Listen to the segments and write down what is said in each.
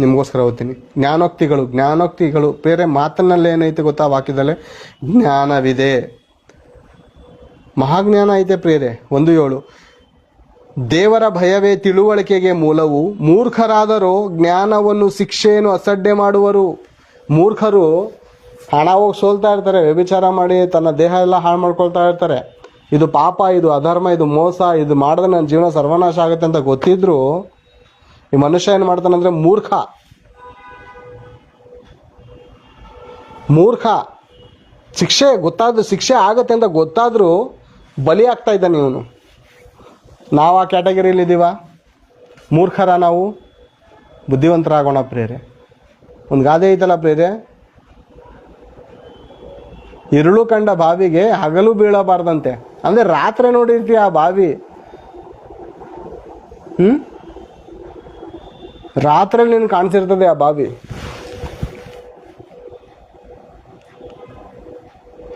ನಿಮಗೋಸ್ಕರ ಓದ್ತೀನಿ. ಜ್ಞಾನೋಕ್ತಿಗಳು ಬೇರೆ ಮಾತನ್ನಲ್ಲಿ ಏನೈತೆ ಗೊತ್ತಾ? ವಾಕ್ಯದಲ್ಲೇ ಜ್ಞಾನವಿದೆ, ಮಹಾಜ್ಞಾನ ಐತೆ ಪ್ರಿಯರೇ. 1:7 ದೇವರ ಭಯವೇ ತಿಳುವಳಿಕೆಗೆ ಮೂಲವು, ಮೂರ್ಖರಾದರೂ ಜ್ಞಾನವನ್ನು ಶಿಕ್ಷೆಯನ್ನು ಅಸಡ್ಡೆ ಮಾಡುವರು. ಮೂರ್ಖರು ಹಣ ಹೋಗಿ ಸೋಲ್ತಾ ಇರ್ತಾರೆ, ವ್ಯಭಿಚಾರ ಮಾಡಿ ತನ್ನ ದೇಹ ಎಲ್ಲ ಹಾಳು ಮಾಡ್ಕೊಳ್ತಾ ಇರ್ತಾರೆ. ಇದು ಪಾಪ, ಇದು ಅಧರ್ಮ, ಇದು ಮೋಸ, ಇದು ಮಾಡಿದ್ರೆ ನನ್ನ ಜೀವನ ಸರ್ವನಾಶ ಆಗುತ್ತೆ ಅಂತ ಗೊತ್ತಿದ್ರು ಈ ಮನುಷ್ಯ ಏನು ಮಾಡ್ತಾನಂದ್ರೆ ಮೂರ್ಖ. ಶಿಕ್ಷೆ ಆಗತ್ತೆ ಅಂತ ಗೊತ್ತಾದರೂ ಬಲಿ ಆಗ್ತಾ ಇದ್ದಾನೆ ಇವನು. ನಾವು ಆ ಕ್ಯಾಟಗರಿಯಲ್ಲಿ ಇದ್ದೀವ? ಮೂರ್ಖರ ನಾವು? ಬುದ್ಧಿವಂತರಾಗೋಣ ಪ್ರಿಯರೇ. ಒಂದು ಗಾದೆ ಐತಲ್ಲ ಪ್ರಿಯರೇ, ಇರುಳು ಕಂಡ ಬಾವಿಗೆ ಹಗಲು ಬೀಳಬಾರ್ದಂತೆ. ಅಂದರೆ ರಾತ್ರಿ ನೋಡಿರ್ತೀಯ ಆ ಬಾವಿ, ರಾತ್ರಿ ನೀನು ಕಾಣಿಸಿರ್ತದೆ ಆ ಬಾವಿ,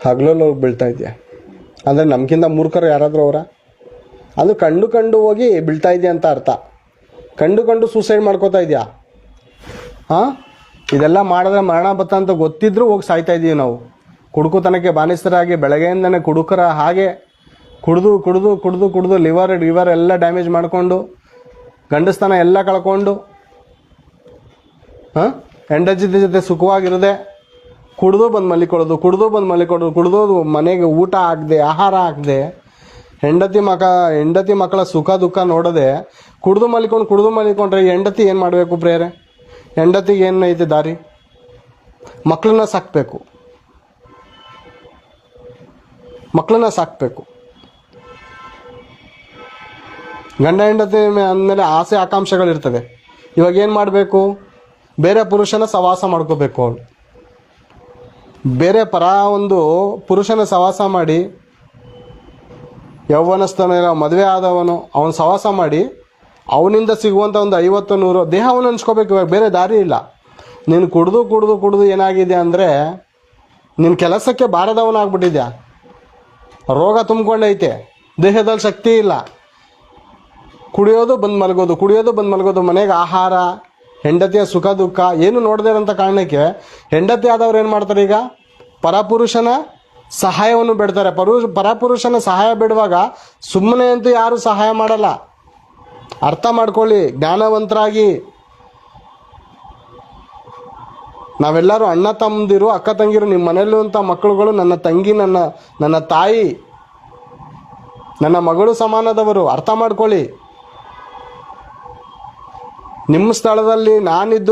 ಹಗಲಲ್ಲಿ ಹೋಗಿ ಬೀಳ್ತಾ ಇದೆಯಾ? ಅಂದರೆ ನಮ್ಗಿಂತ ಮೂರ್ಖರು ಯಾರಾದರೂ ಅವರ? ಅದು ಕಂಡು ಹೋಗಿ ಬೀಳ್ತಾ ಇದೆಯಾ ಅಂತ ಅರ್ಥ. ಕಂಡು ಸೂಸೈಡ್ ಮಾಡ್ಕೋತಾ ಇದೆಯಾ? ಇದೆಲ್ಲ ಮಾಡಿದ್ರೆ ಮರಣ ಬತ್ತ ಅಂತ ಗೊತ್ತಿದ್ರೂ ಹೋಗಿ ಸಾಯ್ತಾ ಇದ್ದೀವಿ ನಾವು. ಕುಡುಕುತನಕ್ಕೆ ಬಾನಿಸ್ತರಾಗಿ ಬೆಳಗ್ಗೆಯಿಂದನೇ ಕುಡುಕರ ಹಾಗೆ ಕುಡಿದು ಲಿವರ್ ಎಲ್ಲ ಡ್ಯಾಮೇಜ್ ಮಾಡಿಕೊಂಡು ಗಂಡಸ್ತನ ಎಲ್ಲ ಕಳ್ಕೊಂಡು ಹೆಂಡತಿ ಜೊತೆ ಸುಖವಾಗಿರದೆ ಕುಡಿದು ಬಂದು ಮಲಿಕೊಳ್ಳೋದು, ಕುಡಿದು ಮನೆಗೆ ಊಟ ಹಾಕದೆ, ಆಹಾರ ಹಾಕದೆ, ಹೆಂಡತಿ ಮಕ್ಕಳ ಸುಖ ದುಃಖ ನೋಡದೆ ಕುಡಿದು ಮಲಿಕೊಂಡ್ರೆ ಹೆಂಡತಿ ಏನು ಮಾಡಬೇಕು ಪ್ರೇರೆ? ಹೆಂಡತಿಗೆ ಏನು ಐತೆ ದಾರಿ? ಮಕ್ಕಳನ್ನ ಸಾಕಬೇಕು. ಗಂಡ ಹೆಂಡತಿ ಅಂದಮೇಲೆ ಆಸೆ ಆಕಾಂಕ್ಷೆಗಳಿರ್ತದೆ. ಇವಾಗ ಏನು ಮಾಡಬೇಕು? ಬೇರೆ ಪುರುಷನ ಸವಾಸ ಮಾಡ್ಕೋಬೇಕು. ಅವಳು ಬೇರೆ ಒಂದು ಪುರುಷನ ಸವಾಸ ಮಾಡಿ, ಯೌವನಸ್ಥನ ಮದುವೆ ಆದವನು ಅವನ ಸವಾಸ ಮಾಡಿ ಅವನಿಂದ ಸಿಗುವಂಥ ಒಂದು 50-100 ದೇಹವನ್ನು ಹಂಚ್ಕೋಬೇಕು. ಇವಾಗ ಬೇರೆ ದಾರಿ ಇಲ್ಲ. ನೀನು ಕುಡಿದು ಏನಾಗಿದೆ ಅಂದರೆ ನಿನ್ನ ಕೆಲಸಕ್ಕೆ ಬಾರದವನಾಗ್ಬಿಟ್ಟಿದ್ಯಾ. ರೋಗ ತುಂಬಿಕೊಂಡೈತೆ, ದೇಹದಲ್ಲಿ ಶಕ್ತಿ ಇಲ್ಲ. ಕುಡಿಯೋದು ಬಂದು ಮಲಗೋದು, ಮನೆಗೆ ಆಹಾರ, ಹೆಂಡತಿಯ ಸುಖ ದುಃಖ ಏನು ನೋಡದೇ ಇರೋಂಥ ಕಾರಣಕ್ಕೆ ಹೆಂಡತಿ ಆದವ್ರು ಏನು ಮಾಡ್ತಾರೆ? ಈಗ ಪರಪುರುಷನ ಸಹಾಯವನ್ನು ಬೇಡ್ತಾರೆ. ಪರಪುರುಷನ ಸಹಾಯ ಬೇಡುವಾಗ ಸುಮ್ಮನೆ ಅಂತೂ ಯಾರು ಸಹಾಯ ಮಾಡಲ್ಲ. ಅರ್ಥ ಮಾಡ್ಕೊಳ್ಳಿ, ಜ್ಞಾನವಂತರಾಗಿ. ನಾವೆಲ್ಲರೂ ಅಣ್ಣ ತಮ್ಮದಿರು, ಅಕ್ಕ ತಂಗಿರು. ನಿಮ್ಮ ಮನೆಯಲ್ಲಿರುವಂಥ ಮಕ್ಕಳುಗಳು ನನ್ನ ತಂಗಿ, ನನ್ನ ತಾಯಿ, ನನ್ನ ಮಗಳು ಸಮಾನದವರು. ಅರ್ಥ ಮಾಡ್ಕೊಳ್ಳಿ. ನಿಮ್ಮ ಸ್ಥಳದಲ್ಲಿ ನಾನಿದ್ದು